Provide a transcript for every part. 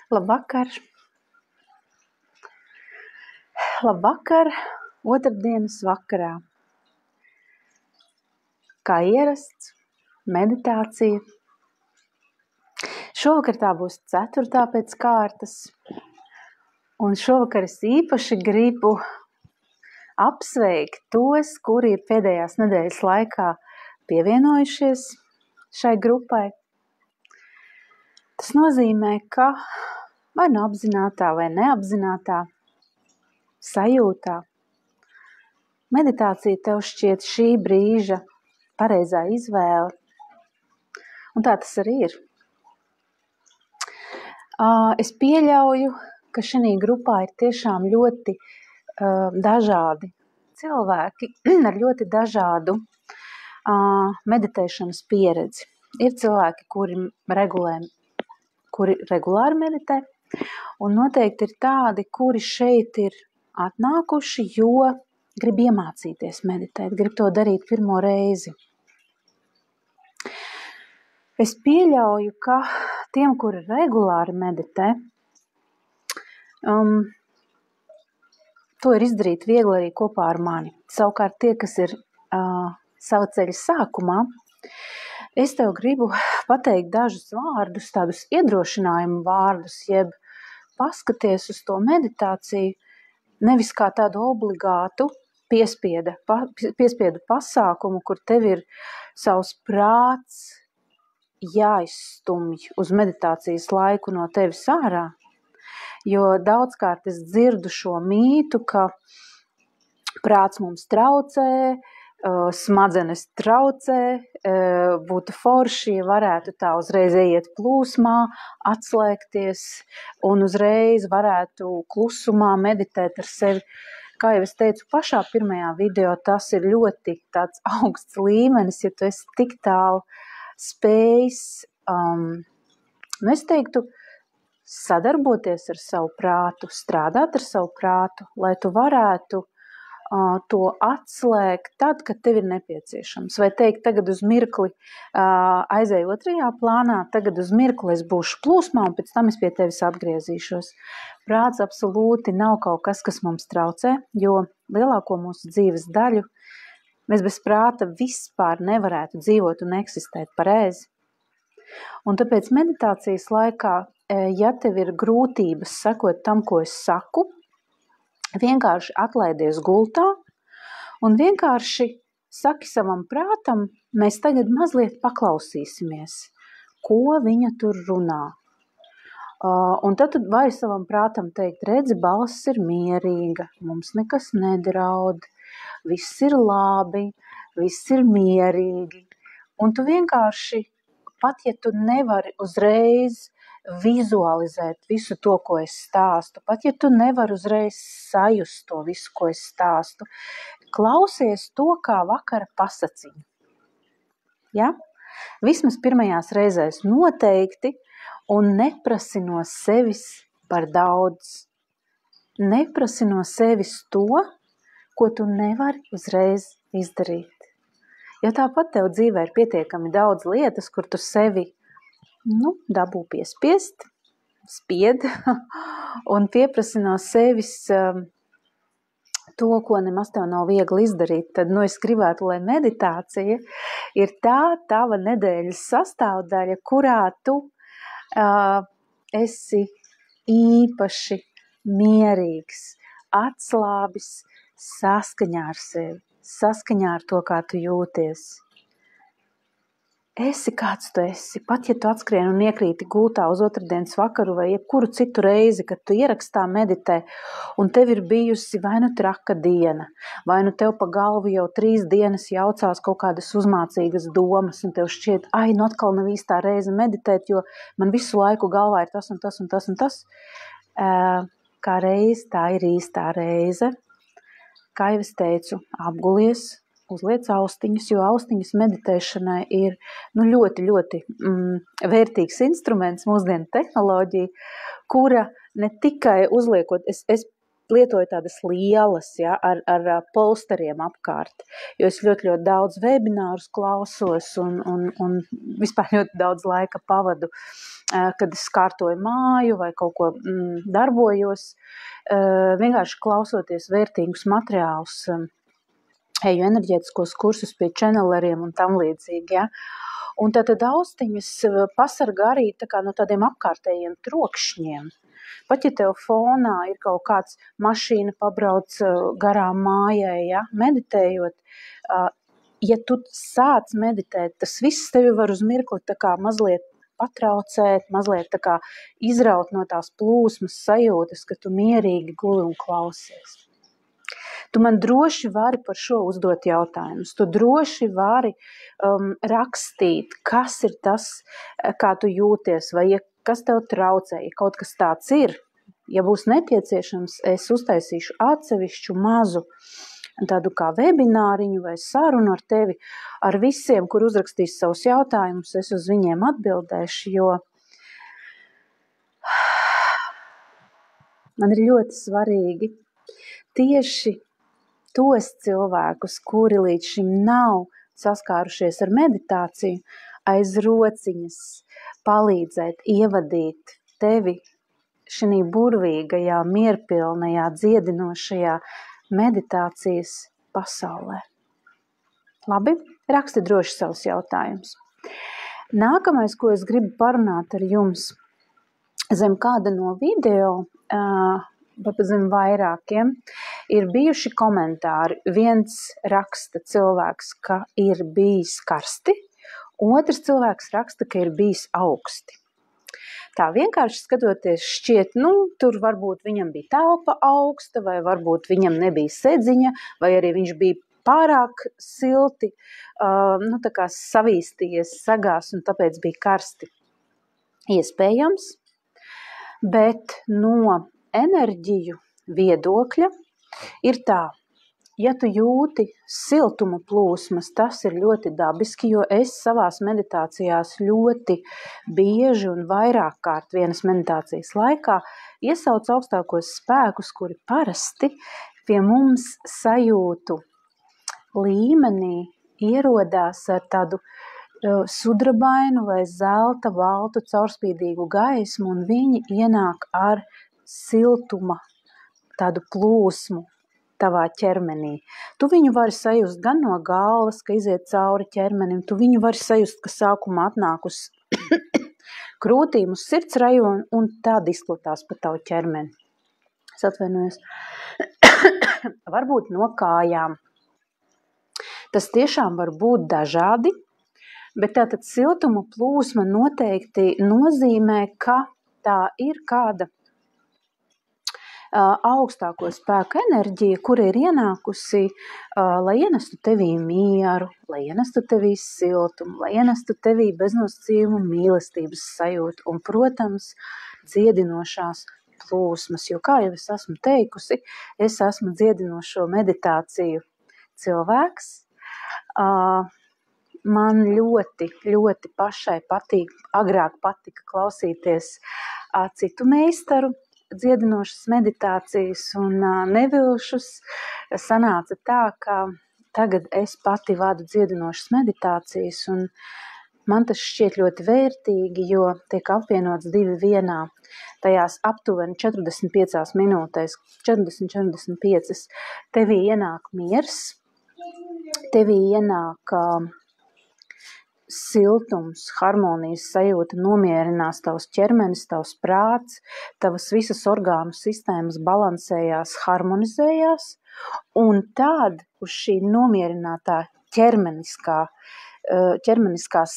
Labvakar! Labvakar! Otrdienas vakarā. Kā ierasts, meditācija. Šovakar tā būs 4. pēc kārtas. Un šovakar es īpaši gribu apsveikt tos, kuri ir pēdējās nedēļas laikā pievienojušies šai grupai. Tas nozīmē, ka vai nu apzinātā vai neapzinātā sajūtā meditācija tev šķiet šī brīža pareizā izvēle. Un tā tas arī ir. Es pieļauju, ka šī grupā ir tiešām ļoti dažādi cilvēki ar ļoti dažādu meditēšanas pieredzi. Ir cilvēki, kuri regulāri meditē, un noteikti ir tādi, kuri šeit ir atnākuši, jo grib iemācīties meditēt, grib to darīt pirmo reizi. Es pieļauju, ka tiem, kuri regulāri meditē, to ir izdarīt viegli arī kopā ar mani. Savukārt tie, kas ir sava ceļa sākumā, es tev gribu pateikt dažus vārdus, tādus iedrošinājumu vārdus, jeb paskaties uz to meditāciju, nevis kā tādu obligātu piespiedu pasākumu, kur tev ir savs prāts jāizstumj uz meditācijas laiku no tevis ārā. Jo daudzkārt es dzirdu šo mītu, ka prāts mums traucē, smadzenes traucē, būtu forši, ja varētu tā uzreiz iet plūsmā, atslēgties un uzreiz varētu klusumā meditēt ar sevi. Kā jau es teicu pašā pirmajā video, tas ir ļoti tāds augsts līmenis, ja tu esi tik tālu spējis, es teiktu, sadarboties ar savu prātu, strādāt ar savu prātu, lai tu varētu to atslēgt tad, kad tev ir nepieciešams. Vai teikt, tagad uz mirkli aizēju otrajā plānā, tagad uz mirkli es būšu plūsmā un pēc tam es pie tevis atgriezīšos. Prāts absolūti nav kaut kas, kas mums traucē, jo lielāko mūsu dzīves daļu mēs bez prāta vispār nevarētu dzīvot un eksistēt pareizi. Un tāpēc meditācijas laikā, ja tev ir grūtības sekot tam, ko es saku, vienkārši atlaidies gultā un vienkārši saki savam prātam, mēs tagad mazliet paklausīsimies, ko viņa tur runā. Un tad tu vari savam prātam teikt, redzi, balss ir mierīga, mums nekas nedraud, viss ir labi, viss ir mierīgi. Un tu vienkārši, pat ja tu nevari uzreiz vizualizēt visu to, ko es stāstu, pat ja tu nevari uzreiz sajust to visu, ko es stāstu, klausies to kā vakara pasaciņu. Ja? Vismaz pirmajās reizēs noteikti un neprasi no sevis par daudz. Neprasi no sevis to, ko tu nevari uzreiz izdarīt. Jo tāpat tev dzīvē ir pietiekami daudz lietas, kur tu sevi dabū piespiest, spied un pieprasi no sevis to, ko nemaz tev nav viegli izdarīt. Tad es gribētu, lai meditācija ir tā tava nedēļas sastāvdaļa, kurā tu esi īpaši mierīgs, atslābis saskaņā ar sevi, saskaņā ar to, kā tu jūties. Esi kāds tu esi, pat ja tu atskrien un iekrīti gultā uz otrdienas vakaru vai jebkuru citu reizi, kad tu ierakstā meditē un tev ir bijusi vai nu traka diena, vai nu tev pa galvu jau 3 dienas jaucās kaut kādas uzmācīgas domas un tev šķiet, atkal nav īstā reize meditēt, jo man visu laiku galvā ir tas un tas un tas un tas. Kā reiz tā ir īstā reize. Kā jau es teicu, apgulies, uzliec austiņas, jo austiņas meditēšanai ir ļoti, ļoti vērtīgs instruments, mūsdienu tehnoloģija, kura ne tikai uzliekot, es lietoju tādas lielas, ja, ar polsteriem apkārt, jo es ļoti daudz webinārus klausos un vispār ļoti daudz laika pavadu, kad es kārtoju māju vai kaut ko darbojos, vienkārši klausoties vērtīgus materiālus, eju enerģētiskos kursus pie channeleriem un tam līdzīgi, ja. Un tad austiņas pasargā arī tā kā no tādiem apkārtējiem trokšņiem. Pat ja tev fonā ir kaut kāds mašīna pabrauc garām mājai, ja, meditējot, ja tu sāc meditēt, tas viss tevi var uz mirkli tā kā mazliet patraucēt, mazliet tā kā izraut no tās plūsmas sajūtas, ka tu mierīgi guli un klausies. Tu man droši vari par šo uzdot jautājumus. Tu droši vari rakstīt, kas ir tas, kā tu jūties, vai ja kas tev traucē, ja kaut kas tāds ir. Ja būs nepieciešams, es uztaisīšu atsevišķu mazu tādu kā webināriņu vai sarunu ar tevi, ar visiem, kur uzrakstīs savus jautājumus, es uz viņiem atbildēšu, jo man ir ļoti svarīgi tieši tos cilvēkus, kuri līdz šim nav saskārušies ar meditāciju, aiz rociņas palīdzēt, ievadīt tevi šī burvīgajā, mierpilnajā, dziedinošajā meditācijas pasaulē. Labi, raksti droši savus jautājumus. Nākamais, ko es gribu parunāt ar jums, zem kāda no video, varbūt zem vairākiem, ir bijuši komentāri. Viens raksta cilvēks, ka ir bijis karsti, otrs cilvēks raksta, ka ir bijis augsti. Tā vienkārši skatoties šķiet, tur varbūt viņam bija telpa augsta, vai varbūt viņam nebija sedziņa, vai arī viņš bija pārāk silti, tā kā savīstījies sagās un tāpēc bija karsti. Iespējams, bet no enerģiju viedokļa ir tā, ja tu jūti siltuma plūsmas, tas ir ļoti dabiski, jo es savās meditācijās ļoti bieži un vairāk kārt vienas meditācijas laikā iesaucu augstākos spēkus, kuri parasti pie mums sajūtu līmenī ierodās ar tādu sudrabainu vai zelta baltu caurspīdīgu gaismu, un viņi ienāk ar siltuma tādu plūsmu tavā ķermenī. Tu viņu vari sajust gan no galvas, ka iziet cauri ķermenim, tu viņu vari sajust, ka sākumā atnāk uz krūtīm, uz sirds rajonu, un tad izplatās pa tavu ķermeni. Es atvainojos. Varbūt no kājām. Tas tiešām var būt dažādi, bet tātad siltuma plūsma noteikti nozīmē, ka tā ir kāda augstāko spēku enerģija, kura ir ienākusi, lai ienestu tevī mieru, lai ienestu tevī siltumu, lai ienestu tevī beznosacījumu mīlestības sajūtu un, protams, dziedinošās plūsmas, jo, kā jau es esmu teikusi, es esmu dziedinošo meditāciju cilvēks. Man ļoti, ļoti pašai agrāk patika klausīties citu meistaru dziedinošas meditācijas un nevilšus. Sanāca tā, ka tagad es pati vadu dziedinošas meditācijas un man tas šķiet ļoti vērtīgi, jo tiek apvienots divi vienā. Tajās aptuveni 45 minūtēs, 40-45, tevī ienāk miers, tevī ienāk siltums, harmonijas sajūta, nomierinās tavs ķermenis, tavs prāts, tavas visas orgānu sistēmas balansējās, harmonizējās, un tad uz šī nomierinātā ķermeniskās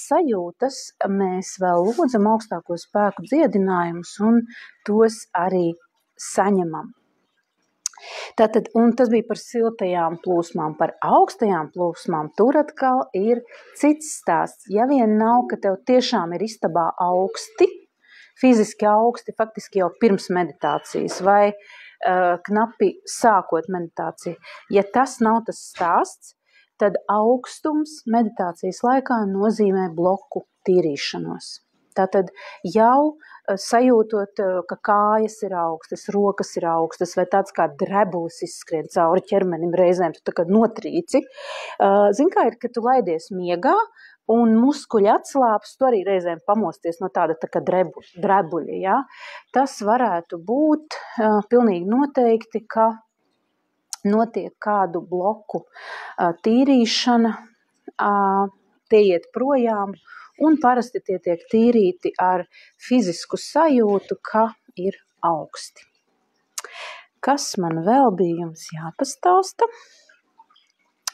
sajūtas mēs vēl lūdzam augstāko spēku dziedinājumus un tos arī saņemam. Tātad, un tas bija par siltajām plūsmām, par augstajām plūsmām, tur atkal ir cits stāsts. Ja vien nav, ka tev tiešām ir istabā augsti, fiziski augsti, faktiski jau pirms meditācijas vai knapi sākot meditāciju. Ja tas nav tas stāsts, tad augstums meditācijas laikā nozīmē bloku tīrīšanos. Tātad jau sajūtot, ka kājas ir augstas, rokas ir augstas, vai tāds kā drebulis izskrien cauri ķermenim reizēm, tu tā kā notrīci. Zini, kā ir, ka tu laidies miegā, un muskuļi atslāps, tu arī reizēm pamosties no tāda tā kā drebuļa, ja? Tas varētu būt pilnīgi noteikti, ka notiek kādu bloku tīrīšana, tie iet projām, un parasti tie tiek tīrīti ar fizisku sajūtu, ka ir augsti. Kas man vēl bija jums jāpastāsta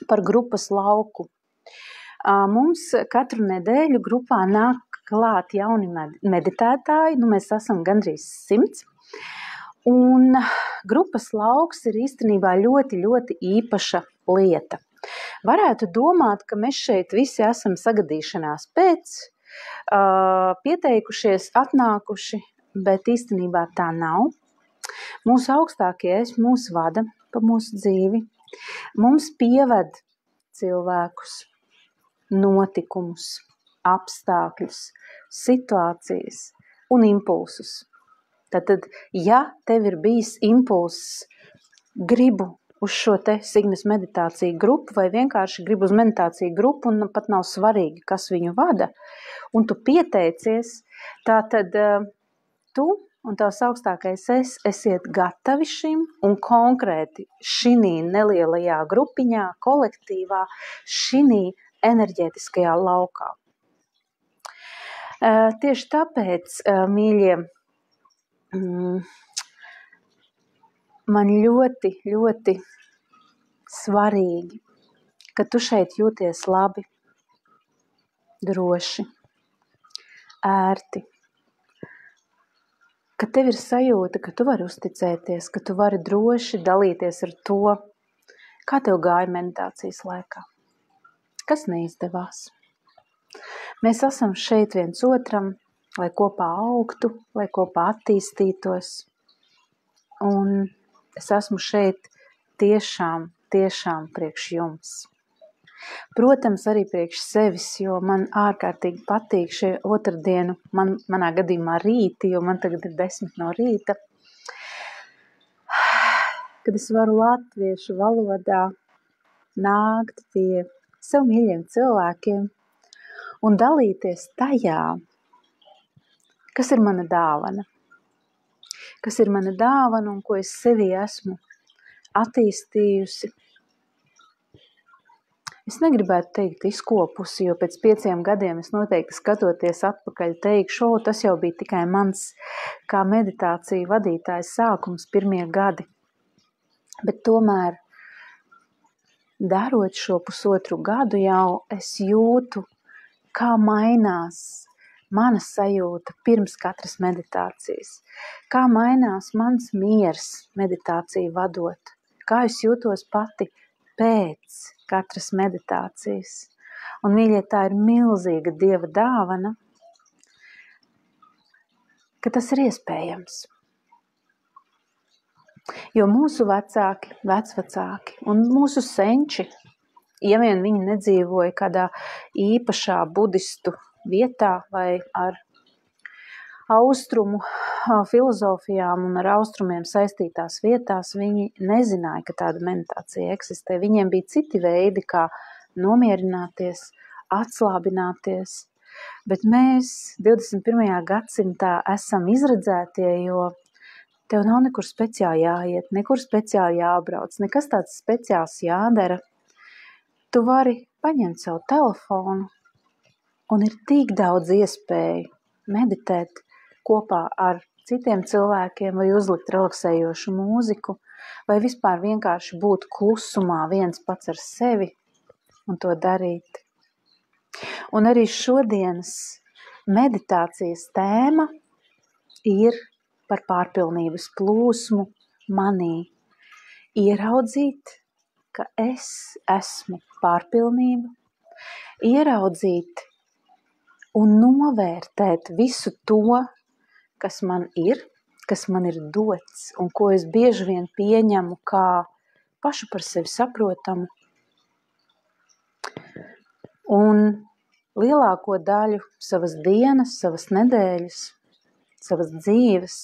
par grupas lauku? Mums katru nedēļu grupā nāk klāt jauni meditētāji, mēs esam gandrīz 100. Un grupas lauks ir īstenībā ļoti, ļoti īpaša lieta. Varētu domāt, ka mēs šeit visi esam sagadīšanās pēc, pieteikušies, atnākuši, bet īstenībā tā nav. Mūsu augstākie mūs vada pa mūsu dzīvi. Mums pieved cilvēkus, notikumus, apstākļus, situācijas un impulsus. Tātad, ja tev ir bijis impulss, gribu uz šo te Signas meditāciju grupu vai vienkārši gribu uz meditāciju grupu un pat nav svarīgi, kas viņu vada, un tu pieteicies, tātad tu un tavs augstākais esiet gatavi šim un konkrēti šinī nelielajā grupiņā, kolektīvā, šinī enerģētiskajā laukā. Tieši tāpēc, mīļie, man ļoti, ļoti svarīgi, ka tu šeit jūties labi, droši, ērti, ka tev ir sajūta, ka tu vari uzticēties, ka tu vari droši dalīties ar to, kā tev gāja meditācijas laikā, kas neizdevās. Mēs esam šeit viens otram, lai kopā augtu, lai kopā attīstītos. Un es esmu šeit tiešām priekš jums. Protams, arī priekš sevis, jo man ārkārtīgi patīk šie otrdienu, manā gadījumā rīti, jo man tagad ir 10 no rīta, kad es varu latviešu valodā nākt pie sev mīļiem cilvēkiem un dalīties tajā, kas ir mana dāvana. Kas ir mana dāvana un ko es sevī esmu attīstījusi. Es negribētu teikt izkopusi, jo pēc 5 gadiem es noteikti skatoties atpakaļ teikšu, tas jau bija tikai mans kā meditācija vadītājs sākums 1. gadi. Bet tomēr, darot šo 1,5 gadu jau, es jūtu, kā mainās mana sajūta pirms katras meditācijas, kā mainās mans miers meditāciju vadot, kā es jūtos pati pēc katras meditācijas. Un, mīļie, tā ir milzīga Dieva dāvana, ka tas ir iespējams. Jo mūsu vecāki, vecvecāki un mūsu senči, ja vien viņi nedzīvoja kādā īpašā budistu vietā vai ar austrumu filozofijām un ar austrumiem saistītās vietās, viņi nezināja, ka tāda meditācija eksistē. Viņiem bija citi veidi, kā nomierināties, atslābināties, bet mēs 21. gadsimtā esam izredzētie, jo tev nav nekur speciāli jāiet, nekur speciāli jābrauc, nekas tāds speciāls jādara. Tu vari paņemt savu telefonu, un ir tik daudz iespēju meditēt kopā ar citiem cilvēkiem vai uzlikt relaksējošu mūziku, vai vispār vienkārši būt klusumā viens pats ar sevi un to darīt. Un arī šodienas meditācijas tēma ir par pārpilnības plūsmu manī. Ieraudzīt, ka es esmu pārpilnība, ieraudzīt un novērtēt visu to, kas man ir dots un ko es bieži vien pieņemu kā pašu par sevi saprotamu. Un lielāko daļu savas dienas, savas nedēļas, savas dzīves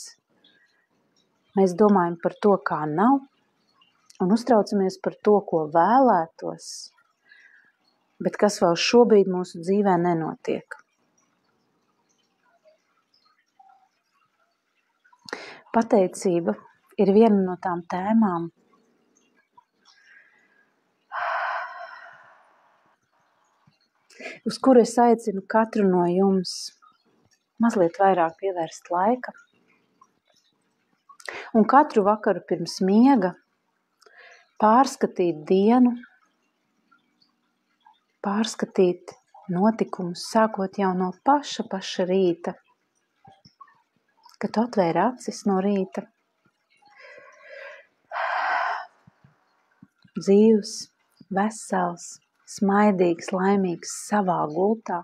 mēs domājam par to, kā nav, un uztraucamies par to, ko vēlētos, bet kas vēl šobrīd mūsu dzīvē nenotiek. Pateicība ir viena no tām tēmām, uz kuru es aicinu katru no jums mazliet vairāk pievērst laika. Un katru vakaru pirms miega pārskatīt dienu, pārskatīt notikumus, sākot jau no paša rīta, kad tu atvēri acis no rīta. Dzīvs, vesels, smaidīgs, laimīgs savā gultā.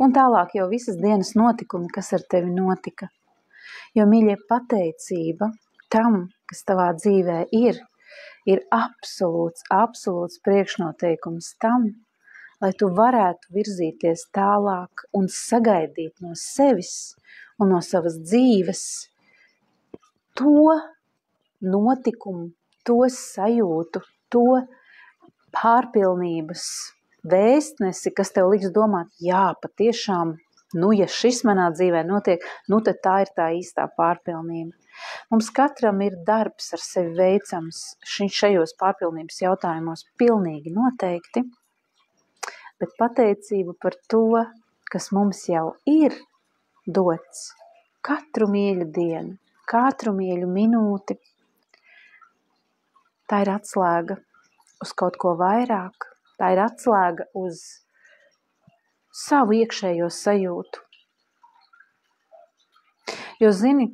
Un tālāk jau visas dienas notikumi, kas ar tevi notika. Jo, mīļie, pateicība tam, kas tavā dzīvē ir absolūts priekšnoteikums tam, lai tu varētu virzīties tālāk un sagaidīt no sevis un no savas dzīves to notikumu, to sajūtu, to pārpilnības vēstnesi, kas tev liks domāt, jā, patiešām, ja šis manā dzīvē notiek, tad tā ir tā īstā pārpilnība. Mums katram ir darbs ar sevi veicams šajos pārpilnības jautājumos pilnīgi noteikti, bet pateicība par to, kas mums jau ir dots katru mīļu dienu, katru mīļu minūti, tā ir atslēga uz kaut ko vairāk, tā ir atslēga uz savu iekšējo sajūtu. Jo zini,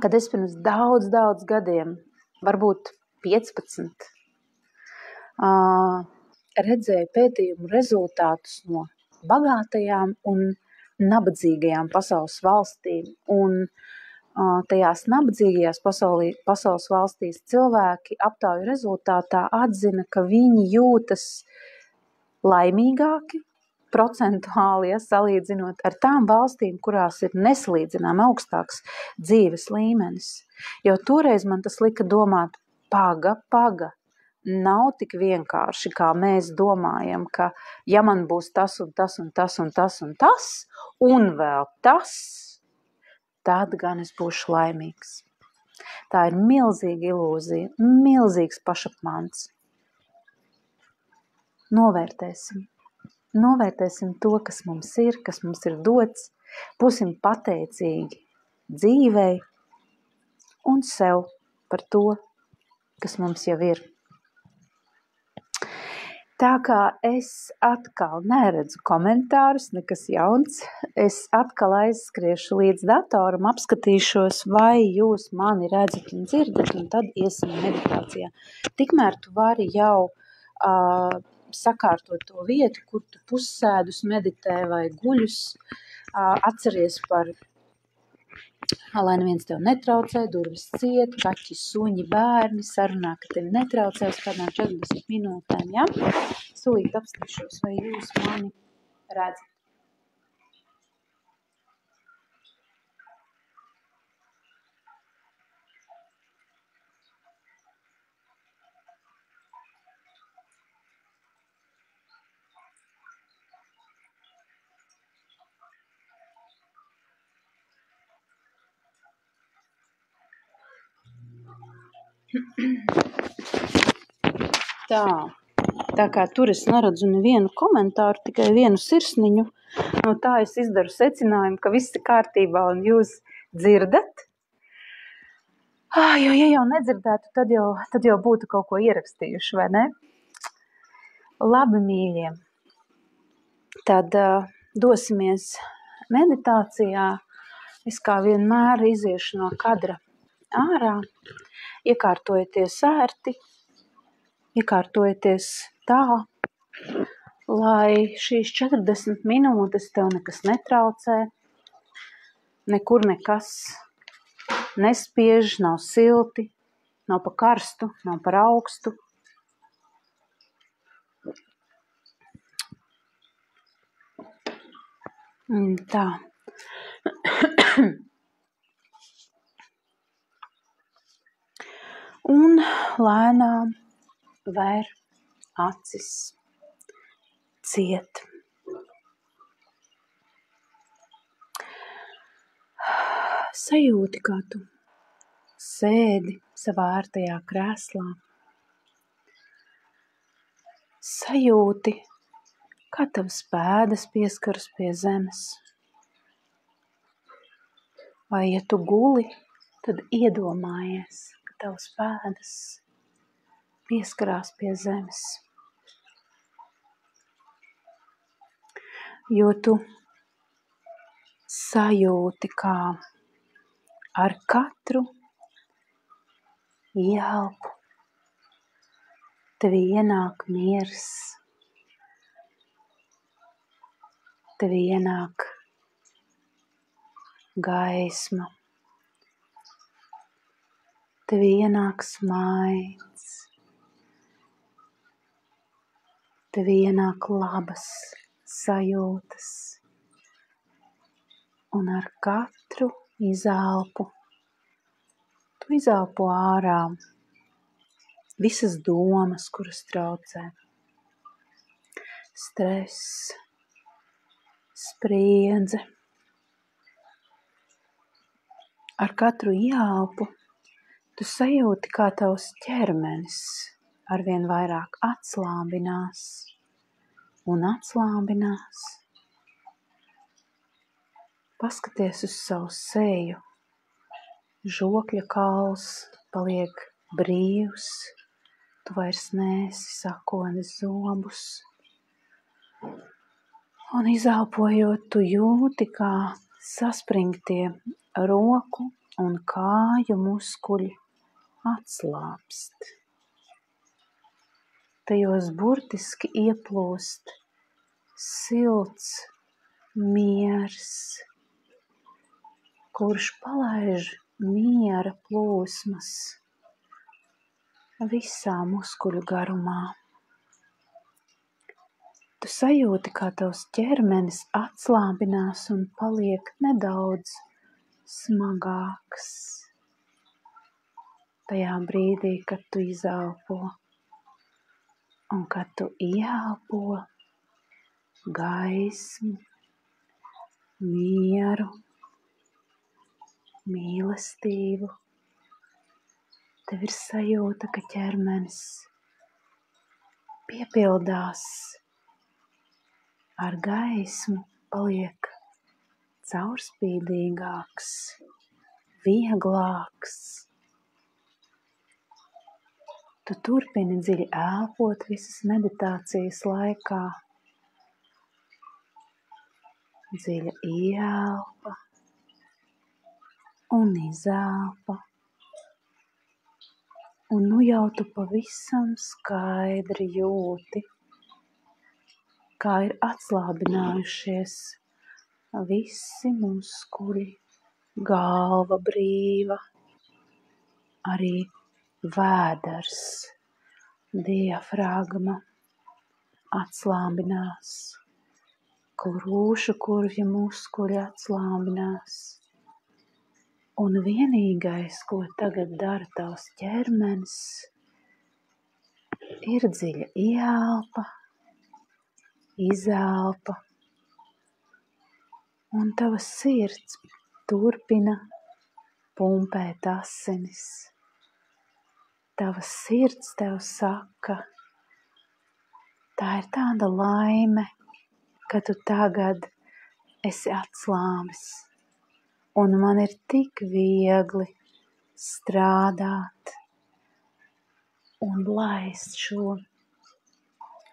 kad es pirms daudz gadiem, varbūt 15, redzēju pētījumu rezultātus no bagātajām un nabadzīgajām pasaules valstīm. Un tajās nabadzīgajās pasaules valstīs cilvēki aptauju rezultātā atzina, ka viņi jūtas laimīgāki, procentuāli, salīdzinot ar tām valstīm, kurās ir nesalīdzinām augstāks dzīves līmenis. Jo toreiz man tas lika domāt, paga, nav tik vienkārši, kā mēs domājam, ka ja man būs tas un tas un tas un tas un tas, un vēl tas, tad gan es būšu laimīgs. Tā ir milzīga ilūzija, milzīgs pašapmāns. Novērtēsim to, kas mums ir dots, būsim pateicīgi dzīvei un sev par to, kas mums jau ir. Tā kā es atkal neredzu komentārus, nekas jauns, es atkal aizskriešu līdz datoram, apskatīšos, vai jūs mani redzat un dzirdat, un tad iesim meditācijā. Tikmēr tu vari jau sakārtot to vietu, kur tu pussēdus meditē vai guļus, atceries par, lai neviens tev netraucē, durvis ciet, kaķi, suņi, bērni, sarunā, ka tevi netraucē uz kādām 40 minūtēm, ja? Sulīt apskatīšos, vai jūs mani redzat. Tā kā tur es neredzu nevienu komentāru, tikai vienu sirsniņu, no tā es izdaru secinājumu, ka viss ir kārtībā un jūs dzirdat. Jo, ja jau nedzirdētu, tad jau būtu kaut ko ierakstījuši, vai ne? Labi, mīļie. Tad dosimies meditācijā. Es kā vienmēr iziešu no kadra ārā. Iekārtojieties ērti, iekārtojieties tā, lai šīs 40 minūtes tev nekas netraucē, nekur nekas nespiež, nav silti, nav pa karstu, nav par augstu. Tā. Un lēnām vēr acis ciet. Sajūti, kā tu sēdi savā ērtajā krēslā. Sajūti, kā tavas pēdas pieskaras pie zemes. Vai, ja tu guli, tad iedomājies, ka tavas pēdas pieskarās pie zemes. Jo tu sajūti, kā ar katru ieelpu tev ienāk miers, tev ienāk gaisma, tev ienāk smaids, tev ienāk labas sajūtas, un ar katru izelpu tu izelpo ārā visas domas, kuras traucē. Stress, spriedze. Ar katru ieelpu tu sajūti, kā tavs ķermenis arvien vairāk atslābinās un atslābinās. Paskaties uz savu seju. Žokļa kauls paliek brīvs, tu vairs neesi sakonis zobus. Un izelpojot, tu jūti, kā saspringtie roku un kāju muskuļi atslābst. Tajos burtiski ieplūst silts miers, kurš palaiž miera plūsmas visā muskuļu garumā. Tu sajūti, kā tavs ķermenis atslābinās un paliek nedaudz smagāks. Tajā brīdī, kad tu izelpo un kad tu ieelpo gaismu, mieru, mīlestību, tev ir sajūta, ka ķermenis piepildās ar gaismu, paliek caurspīdīgāks, vieglāks. Tu turpini dziļi elpot visas meditācijas laikā. Dziļa ieelpa un izelpa. Un nu jau tu pavisam skaidri jūti, kā ir atslābinājušies visi muskuļi, galva brīva, arī vēders, diafragma atslābinās, krūšu kurvja muskuļi atslābinās. Un vienīgais, ko tagad dara tavs ķermenis, ir dziļa ieelpa, izelpa, un tava sirds turpina pumpēt asinis. Tava sirds tev saka, tā ir tāda laime, ka tu tagad esi atslābis, un man ir tik viegli strādāt un laist šo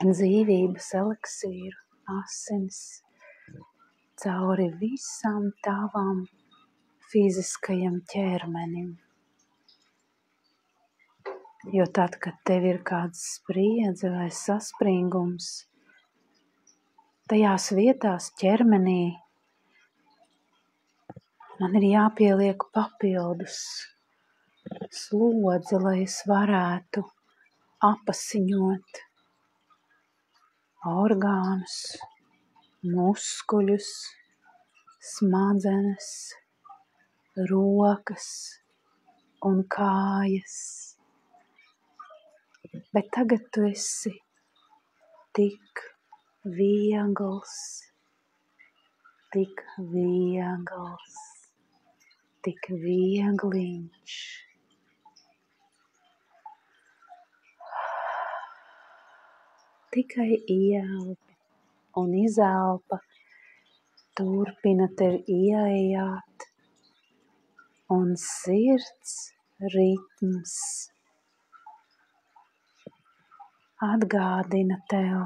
dzīvības eliksīru asinis cauri visam tavam fiziskajam ķermenim. Jo tad, kad tev ir kāds spriedze vai saspringums, tajās vietās ķermenī man ir jāpieliek papildus slodze, lai es varētu apasiņot orgānus, muskuļus, smadzenes, rokas un kājas. Bet tagad tu esi tik viegls, tik viegls, tik viegliņš. Tikai ieelpi un izelpa turpina tevi ieejāt, un sirds ritms atgādina tev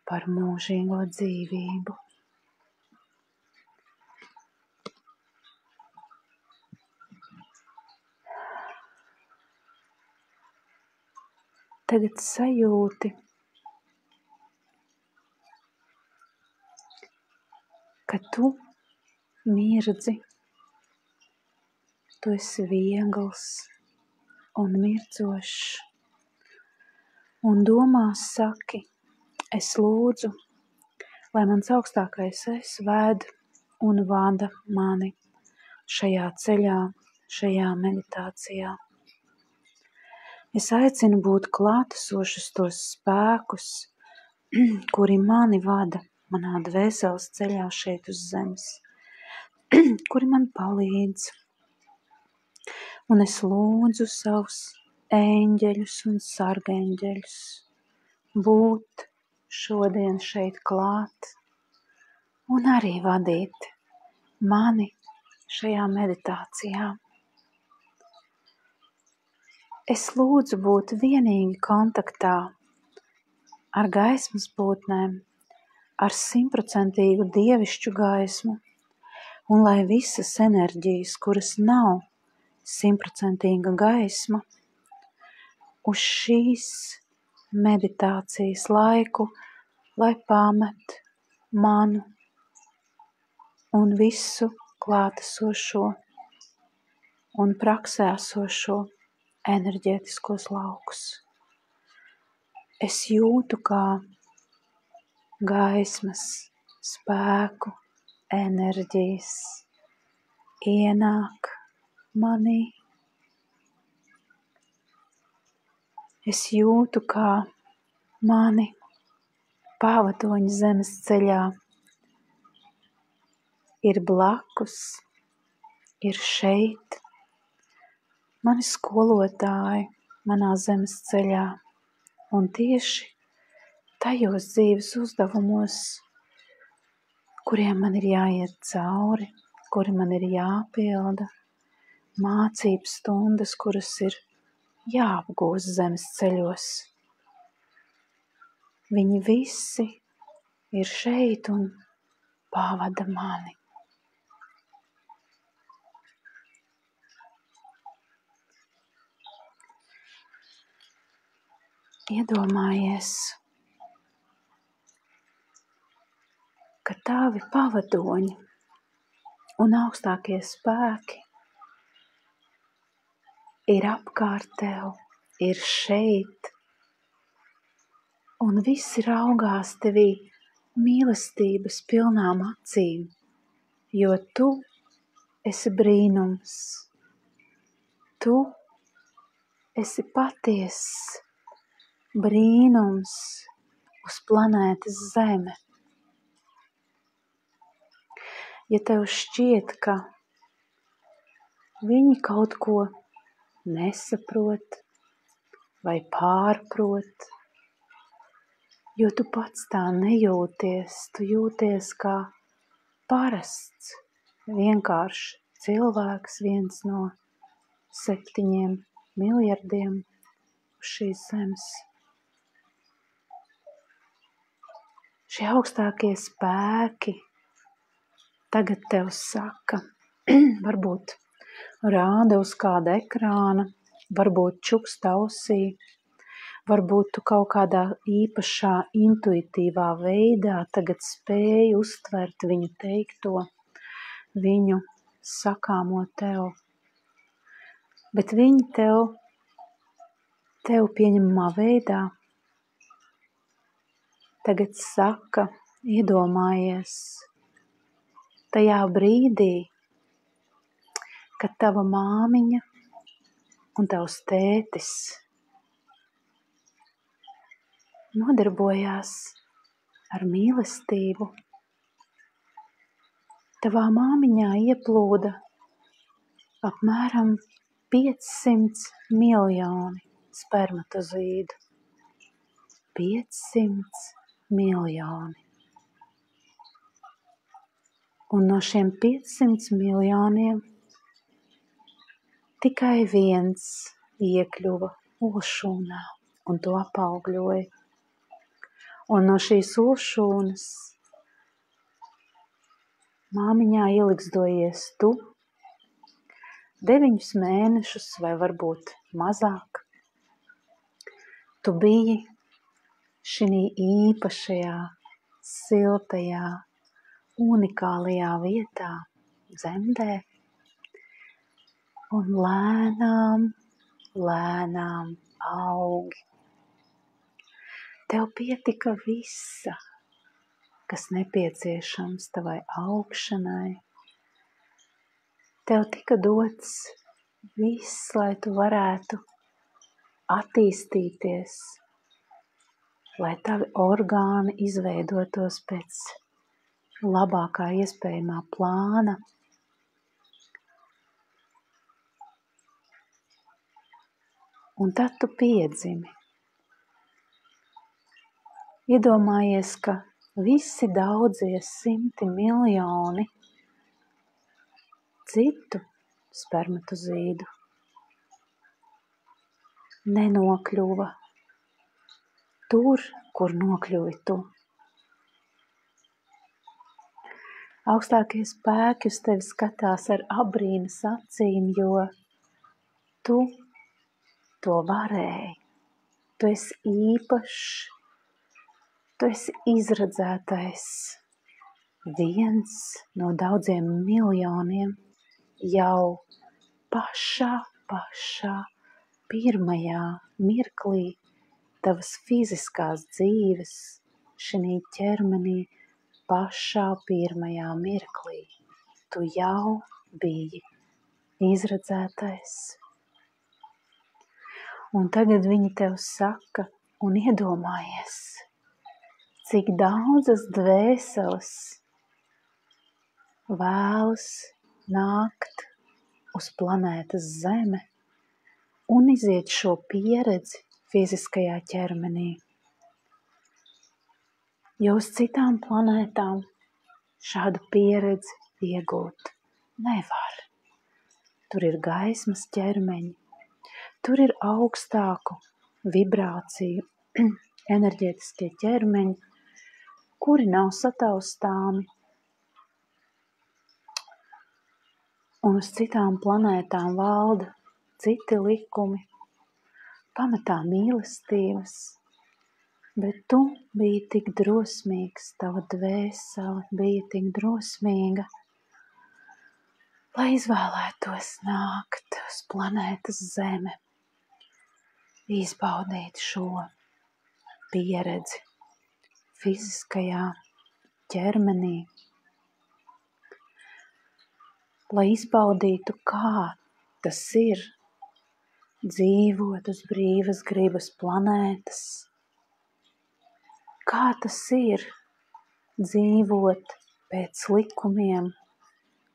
par mūžīgo dzīvību. Tagad sajūti, ka tu mirdzi, tu esi viegls un mirdzošs, un domās saki, es lūdzu, lai mans augstākais es ved un vada mani šajā ceļā, šajā meditācijā. Es aicinu būt klātesošus tos spēkus, kuri mani vada manā dvēseles ceļā šeit uz zemes, kuri man palīdz. Un es lūdzu savus eņģeļus un sargeņģeļus būt šodien šeit klāt un arī vadīt mani šajā meditācijā. Es lūdzu būt vienīgi kontaktā ar gaismas būtnēm, ar 100% dievišķu gaismu, un lai visas enerģijas, kuras nav 100% gaisma, uz šīs meditācijas laiku, lai pamet manu un visu klātesošo un praksē esošo enerģētiskos laukus. Es jūtu, kā gaismas, spēku, enerģijas ienāk manī. Es jūtu, kā mani pavadoņi zemes ceļā ir blakus, ir šeit, mani skolotāji manā zemes ceļā, un tieši tajos dzīves uzdevumos, kuriem man ir jāiet cauri, kuri man ir jāpilda, mācības stundas, kuras ir jāapgūst zemes ceļos. Viņi visi ir šeit un pavada mani. Iedomājies, ka tavi pavadoņi un augstākie spēki ir apkārt tev, ir šeit, un visi raugās tevī mīlestības pilnām acīm, jo tu esi brīnums, tu esi patiess brīnums uz planētas Zeme. Ja tev šķiet, ka viņi kaut ko nesaprot vai pārprot, jo tu pats tā nejūties, tu jūties kā parasts, vienkārši cilvēks, viens no 7 miljardiem uz šīs zemes. Šie augstākie spēki tagad tev saka, varbūt rāda uz kāda ekrāna, varbūt čukst ausī, varbūt tu kaut kādā īpašā intuitīvā veidā tagad spēji uztvert viņu teikto, viņu sakāmo tev. Bet viņi tev pieņemamā veidā tagad saka, iedomājies, tajā brīdī, kad tava māmiņa un tavs tētis nodarbojās ar mīlestību, tavā māmiņā ieplūda apmēram 500 miljoni spermatozīdu. 500 miljoni. Un no šiem 500 miljoniem tikai viens iekļuva olšūnā un to apaugļoja. Un no šīs olšūnas māmiņā ielikstojies tu 9 mēnešus vai varbūt mazāk. Tu biji šī īpašajā, siltajā, unikālajā vietā, dzemdē, un lēnām augi. Tev pietika visa, kas nepieciešams tavai augšanai. Tev tika dots viss, lai tu varētu attīstīties, lai tavi orgāni izveidotos pēc labākā iespējamā plāna. Un tad tu piedzimi. Iedomājies, ka visi daudzie 100 miljoni citu spermatozīdu nenokļuva tur, kur nokļuvi tu. Augstākie spēki uz tevi skatās ar abrīnas acīm, jo tu to varēji. Tu esi īpašs, tu esi izredzētais, viens no daudziem miljoniem jau pašā pirmajā mirklī tavas fiziskās dzīves šī ķermenī, pašā pirmajā mirklī. Tu jau biji izredzētais. Un tagad viņi tev saka, un iedomājies, cik daudzas dvēseles vēlas nākt uz planētas Zeme un iziet šo pieredzi fiziskajā ķermenī. Jo uz citām planētām šādu pieredzi iegūt nevar. Tur ir gaismas ķermeņi, tur ir augstāku vibrāciju enerģētiskie ķermeņi, kuri nav sataustāmi. Un uz citām planētām valda citi likumi, pamatā mīlestības, bet tu biji tik drosmīgs, tava dvēsele bija tik drosmīga, lai izvēlētos nākt uz planētas Zeme, izbaudīt šo pieredzi fiziskajā ķermenī, lai izbaudītu, kā tas ir dzīvot uz brīvas gribas planētas, kā tas ir dzīvot pēc likumiem,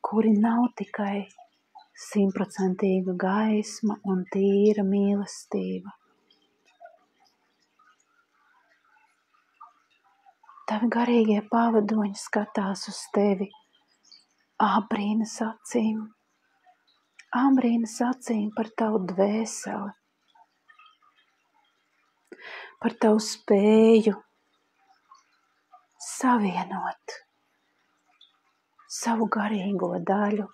kuri nav tikai 100% gaisma un tīra mīlestība. Tavi garīgie pavadoņi skatās uz tevi abrīnas acīm par tavu dvēseli, par tavu spēju savienot savu garīgo daļu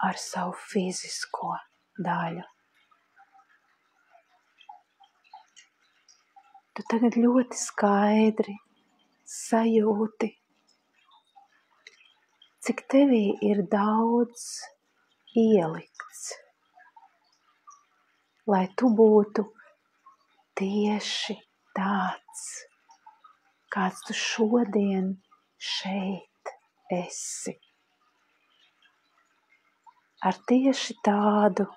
ar savu fizisko daļu. Tu tagad ļoti skaidri sajūti, cik tevī ir daudz ielikts, lai tu būtu tieši tāds, kāds tu šodien šeit esi. ar tieši tādu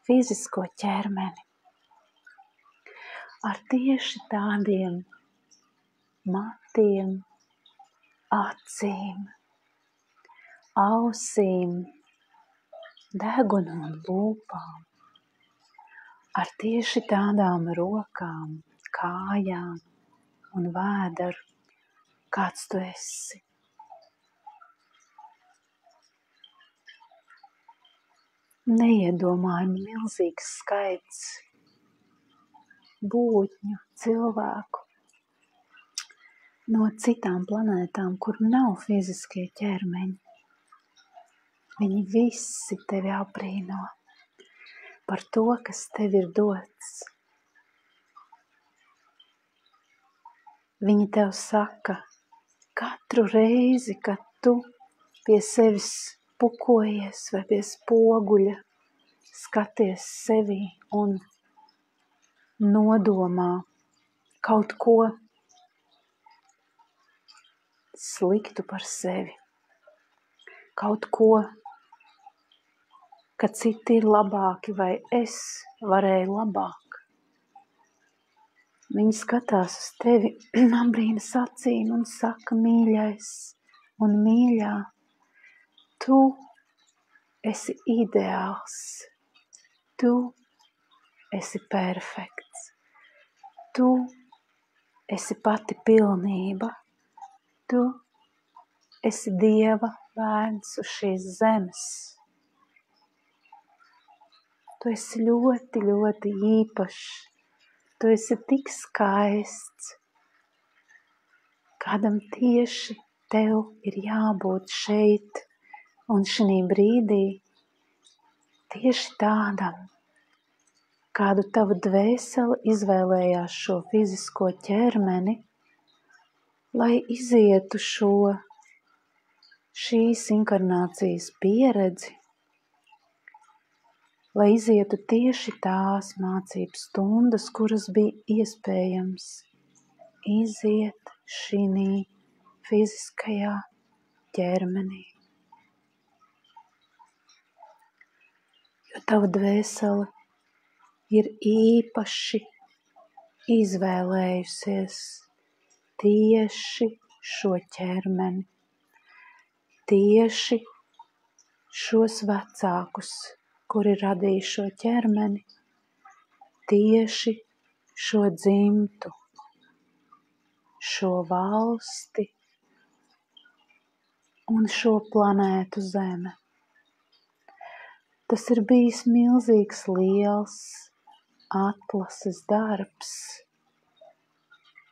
fizisko ķermeni, ar tieši tādiem matiem, acīm, ausīm, degunu un lūpām, ar tieši tādām rokām, kājām un vēderu, kāds tu esi. Neiedomājami milzīgs skaits būtņu, cilvēku no citām planētām, kur nav fiziskie ķermeņi. Viņi visi tevi aprīno par to, kas tev ir dots. Viņi tev saka, katru reizi, kad tu pie sevis pukojies vai pie spoguļa, skaties sevi un nodomā kaut ko sliktu par sevi, kaut ko, ka citi ir labāki vai es varēju labāk. Viņi skatās uz tevi abrīnas acīm un saka, mīļais un mīļā, tu esi ideāls, tu esi perfekts, tu esi pati pilnība, tu esi Dieva bērns uz šīs zemes. Tu esi ļoti, ļoti īpašs, tu esi tik skaists, kādam tieši tev ir jābūt šeit un šī brīdī tieši tādam, kādu tavu dvēseli izvēlējās šo fizisko ķermeni, lai izietu šīs inkarnācijas pieredzi, lai izietu tieši tās mācības stundas, kuras bija iespējams iziet šī fiziskajā ķermenī. Jo tava dvēsele ir īpaši izvēlējusies tieši šo ķermeni, tieši šos vecākus, kuri radīja šo ķermeni, tieši šo dzimtu, šo valsti un šo planētu Zeme. Tas ir bijis milzīgs, liels atlases darbs,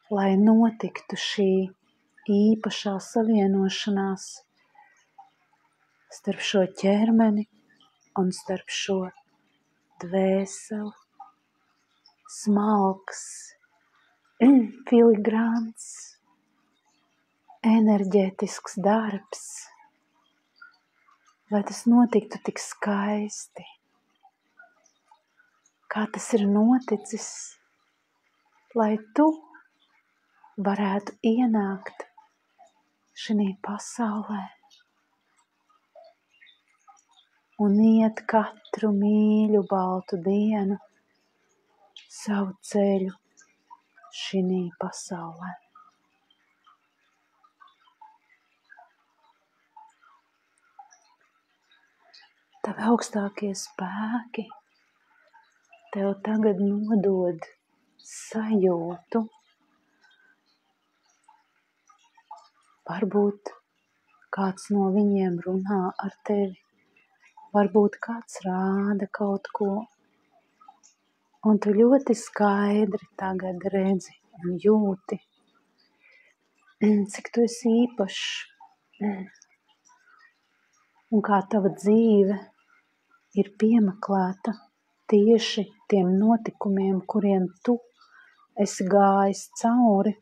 lai notiktu šī īpašā savienošanās starp šo ķermeni un starp šo dvēseli. Smalks, filigrāns, enerģētisks darbs, lai tas notiktu tik skaisti, kā tas ir noticis, lai tu varētu ienākt šajā pasaulē un iet katru mīļu baltu dienu savu ceļu šajā pasaulē. Tavi augstākie spēki tev tagad nodod sajūtu. Varbūt kāds no viņiem runā ar tevi, varbūt kāds rāda kaut ko, un tu ļoti skaidri tagad redzi un jūti, cik tu esi īpašs, un kā tava dzīve ir piemeklēta tieši tiem notikumiem, kuriem tu esi gājis cauri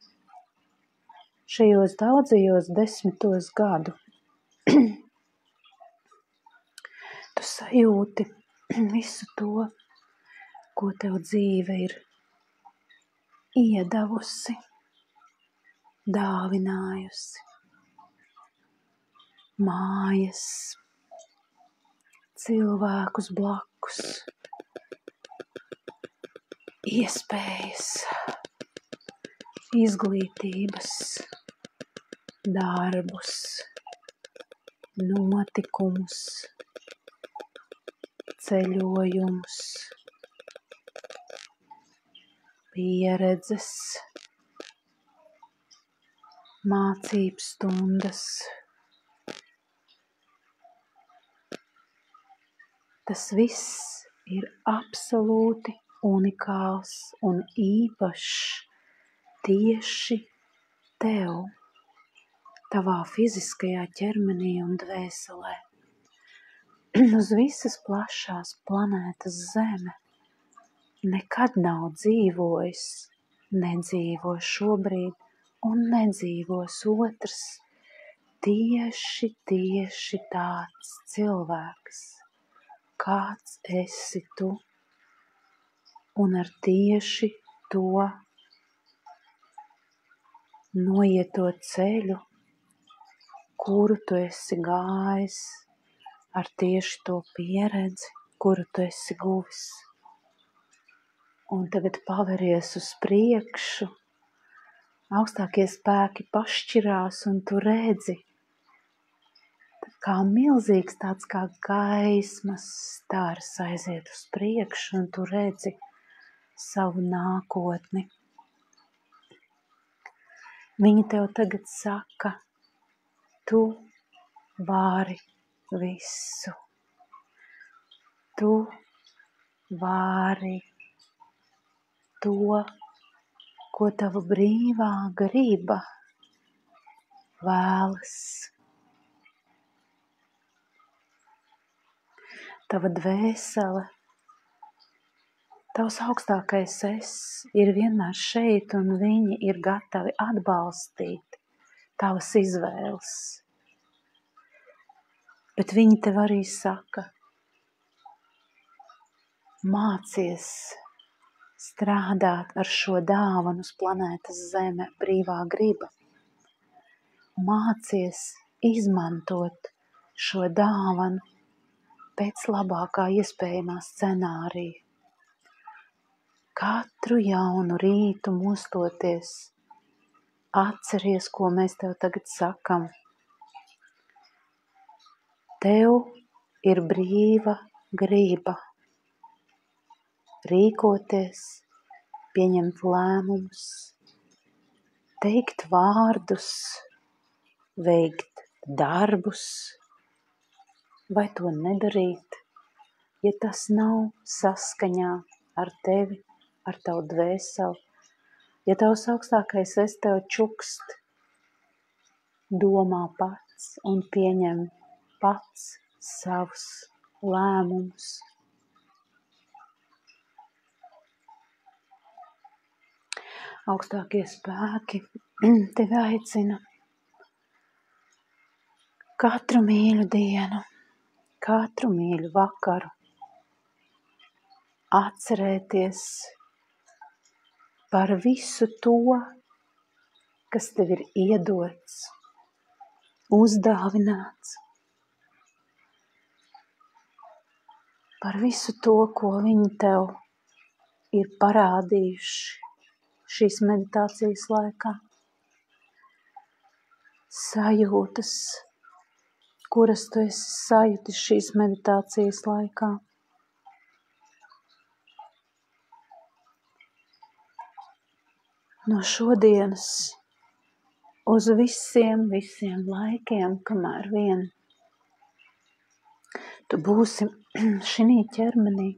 šajos daudzajos 10 gadu. Tu sajūti visu to, ko tev dzīve ir iedavusi, dāvinājusi. Mājas, cilvēkus blakus, iespējas, izglītības, darbus, notikumus, ceļojumus, pieredzes, mācību stundas. Tas viss ir absolūti unikāls un īpašs tieši tev, tavā fiziskajā ķermenī un dvēselē. Uz visas plašās planētas Zeme nekad nav dzīvojis, nedzīvo šobrīd un nedzīvos otrs tieši tāds cilvēks, kāds esi tu, un ar tieši to noieto ceļu, kuru tu esi gājis, ar tieši to pieredzi, kuru tu esi guvis. Un tagad paveries uz priekšu, augstākie spēki pašķirās, un tu redzi, kā milzīgs tāds kā gaismas stars aiziet uz priekšu, un tu redzi savu nākotni. Viņi tev tagad saka, tu vari visu. Tu vari to, ko tava brīvā griba vēlas. Tava dvēsele, tavs augstākais es ir vienmēr šeit, un viņi ir gatavi atbalstīt tavas izvēles. Bet viņi tev arī saka, mācies strādāt ar šo dāvanu uz planētas Zeme brīvā griba. Mācies izmantot šo dāvanu pēc labākā iespējamā scenārija. Katru jaunu rītu mostoties, atceries, ko mēs tev tagad sakam. Tev ir brīva griba rīkoties, pieņemt lēmumus, teikt vārdus, veikt darbus, vai to nedarīt, ja tas nav saskaņā ar tevi, ar tavu dvēseli. Ja tavs augstākais es tev čukst, domā pats un pieņem pats savus lēmumus. Augstākie spēki tevi aicina katru mīļu dienu, katru mīļu vakaru atcerēties par visu to, kas tev ir iedots, uzdāvināts, par visu to, ko viņi tev ir parādījuši šīs meditācijas laikā. Sajūtas, kuras tu esi sajutis šīs meditācijas laikā. No šodienas uz visiem laikiem, kamēr vien tu būsi šinī ķermenī,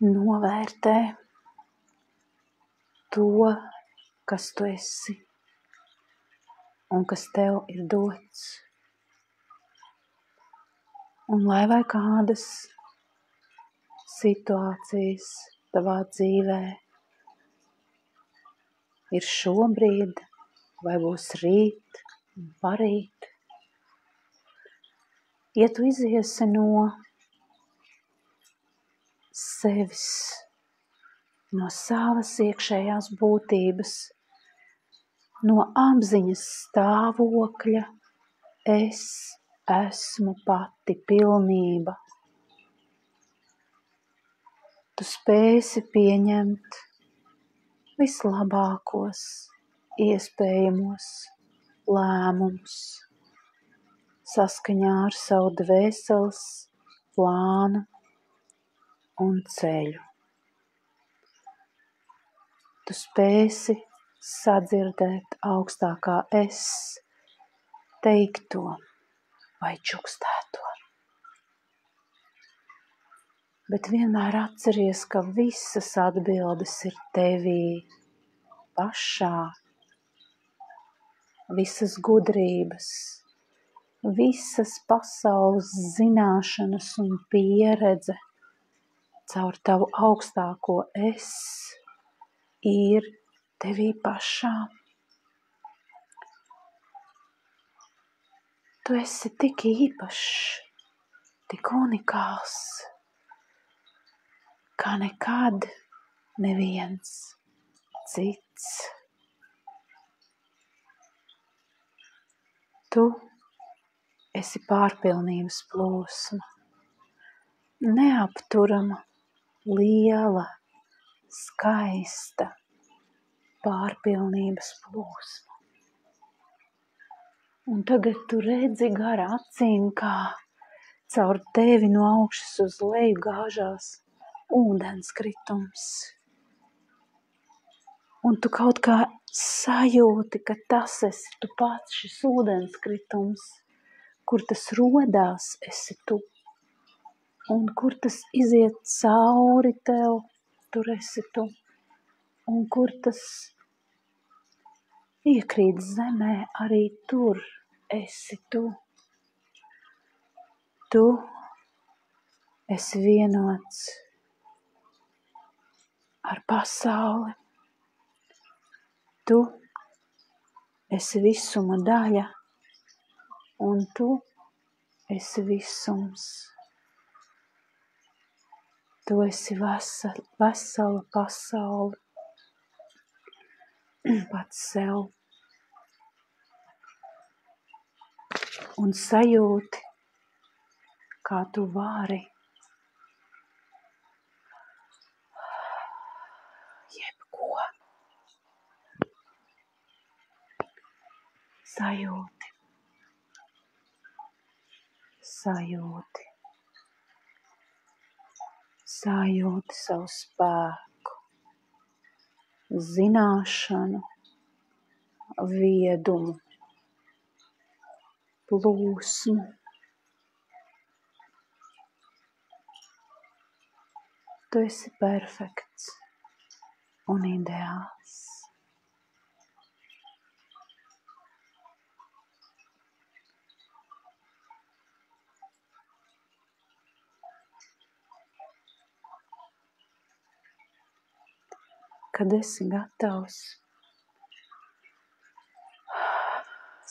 novērtē to, kas tu esi un kas tev ir dots. Un lai vai kādas situācijas tavā dzīvē ir šobrīd, vai būs rīt un parīt, ja tu iziesi no sevis, no savas iekšējās būtības, no apziņas stāvokļa, es esmu pati pilnība. Tu spēsi pieņemt vislabākos iespējamos lēmumus saskaņā ar savu dvēseles plānu un ceļu. Tu spēsi sadzirdēt augstākā es teikto vai čukstēto. Bet vienmēr atceries, ka visas atbildes ir tevī pašā, visas gudrības, visas pasaules zināšanas un pieredze caur tavu augstāko es ir tevī pašā. Tu esi tik īpašs, tik unikāls, kā nekad neviens cits. Tu esi pārpilnības plūsma, neapturama, liela, skaista pārpilnības plūsma. Un tagad tu redzi gar acīm, kā caur tevi no augšas uz leju gāžās ūdenskritums. Un tu kaut kā sajūti, ka tas esi tu pats, šis ūdenskritums, kur tas rodās, esi tu. Un kur tas iziet cauri tev, tur esi tu. Un kur tas iekrīt zemē, arī tur esi tu. Tu esi vienots ar pasauli. Tu esi visuma daļa, un tu esi visums. Tu esi vesela pasaule pats sev. Un sajūti, kā tu vari jebko. Sajūti savu spēku, zināšanu, viedumu, plūsmu. Tu esi perfekts un ideāls. Kad esi gatavs,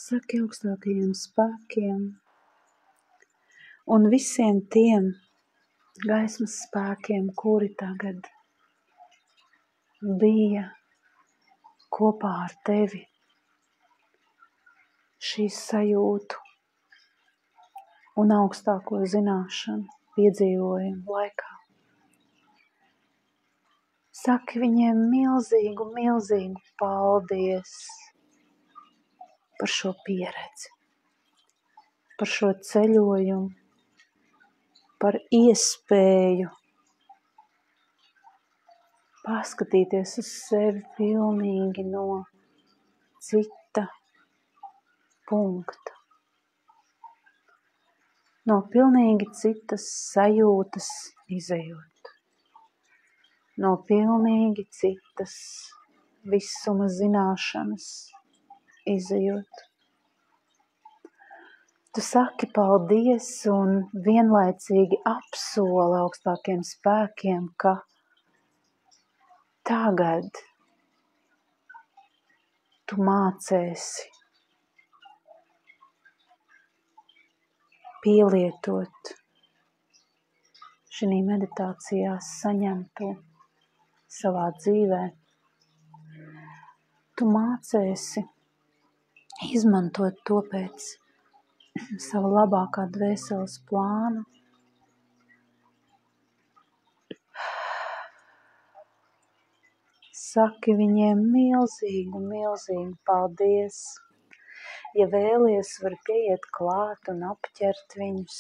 saki augstākajiem spēkiem un visiem tiem gaismas spēkiem, kuri tagad bija kopā ar tevi šīs sajūtu un augstāko zināšanu piedzīvojumu laikā. Saki viņiem milzīgu, milzīgu paldies par šo pieredzi, par šo ceļojumu, par iespēju paskatīties uz sevi pilnīgi no cita punkta, no pilnīgi citas sajūtas izejot. No pilnīgi citas visuma zināšanas izejot. Tu saki paldies un vienlaicīgi apsoli augstākiem spēkiem, ka tagad tu mācēsi pielietot šī meditācijā saņemto savā dzīvē. Tu mācēsi izmantot to pēc savu labākā dvēseles plānu. Saki viņiem milzīgu, milzīgu paldies. Ja vēlies, var pieiet klāt un apķert viņus.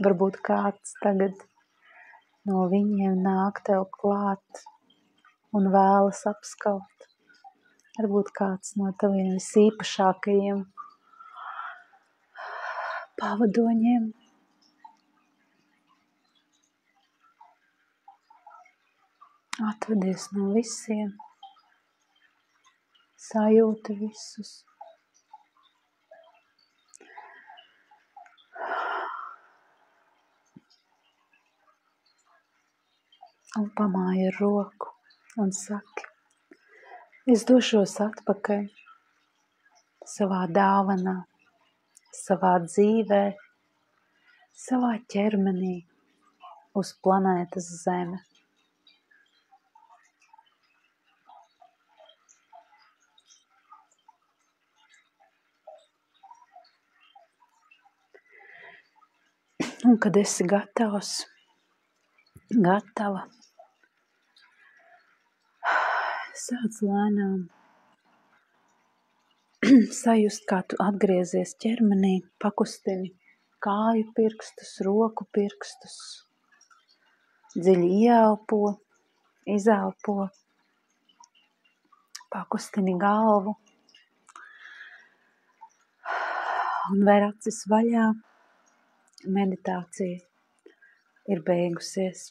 Varbūt kāds tagad no viņiem nāk tev klāt un vēlas apskaut. Varbūt kāds no taviem visīpašākajiem pavadoņiem. Atvadies no visiem, sajūti visus. Un pamāji ar roku un saki, es došos atpakaļ savā dāvanā, savā dzīvē, savā ķermenī uz planētas Zeme. Un kad esi gatavs, gatava, sāc lēnām sajust, kā tu atgriezies ķermenī, pakustini kāju pirkstus, roku pirkstus, dziļi ieelpo, izelpo, pakustini galvu un vēr acis vaļā. Meditācija ir beigusies.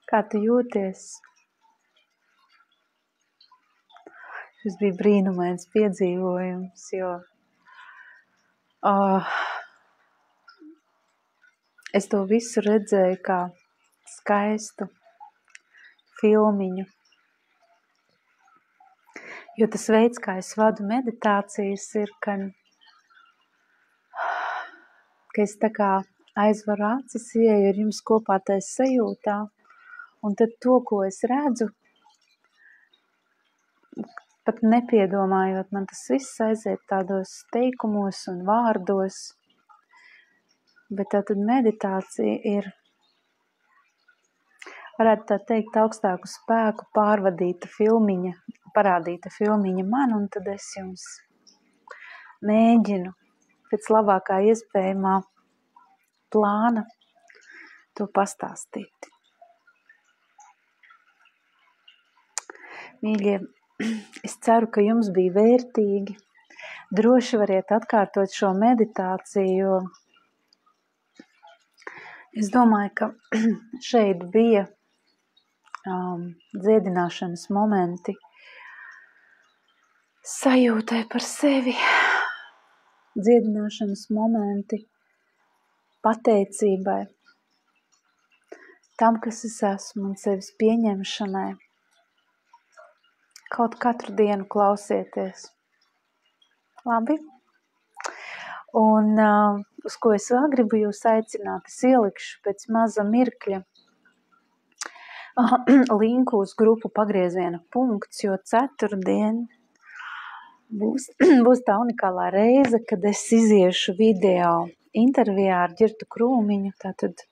Kā tu jūties? Šis bija brīnumains piedzīvojums, jo es to visu redzēju kā skaistu filmiņu. Jo tas veids, kā es vadu meditācijas, ir, ka es tā kā aizvaru acis, ieju ar jums kopā tajā sajūtā, un tad to, ko es redzu, pat nepiedomājot, man tas viss aiziet tādos teikumos un vārdos, bet tātad meditācija ir, varētu tā teikt, augstāku spēku parādīta filmiņa man, un tad es jums mēģinu pēc labākā iespējamā plāna to pastāstīt. Mīļie, es ceru, ka jums bija vērtīgi. Droši variet atkārtot šo meditāciju, jo es domāju, ka šeit bija dziedināšanas momenti sajūtai par sevi, dziedināšanas momenti pateicībai, tam, kas es esmu, un sevis pieņemšanai. Kaut katru dienu klausieties. Labi? Un uz ko es vēl gribu jūs aicināt, es ielikšu pēc maza mirkļa linku uz grupu Pagrieziena punkts, jo ceturtdien būs tā unikālā reize, kad es iziešu video intervijā ar Ģirtu Krūmiņu. Tātad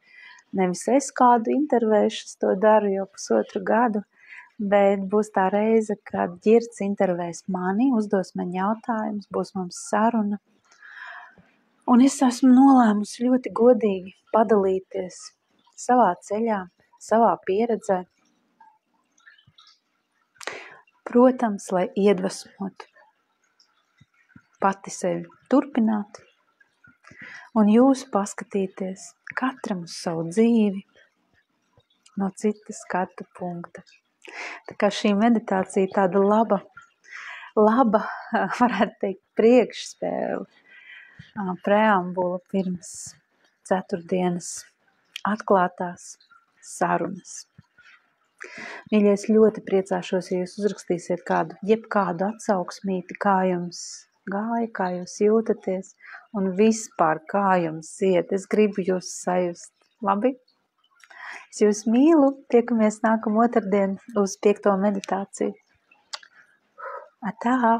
nevis es kādu intervēšu, es to daru jau 1,5 gadu, bet būs tā reize, kad Ģirts intervēs mani, uzdos man jautājumus, būs mums saruna. Un es esmu nolēmusi ļoti godīgi padalīties savā ceļā, savā pieredzē. Protams, lai iedvesmotu pati sevi turpināt un jūs paskatīties katram uz savu dzīvi no citas skatu punkta. Tā kā šī meditācija tāda laba, varētu teikt, priekšspēle, preambula pirms ceturtdienas atklātās sarunas. Mīļie, es ļoti priecāšos, ja jūs uzrakstīsiet jebkādu atsauksmīti, kā jums gāja, kā jūs jūtaties un vispār kā jums iet. Es gribu jūs sajust. Labi? Es jūs mīlu, tiekamies nākamā otrdien uz 5. meditāciju. Atā!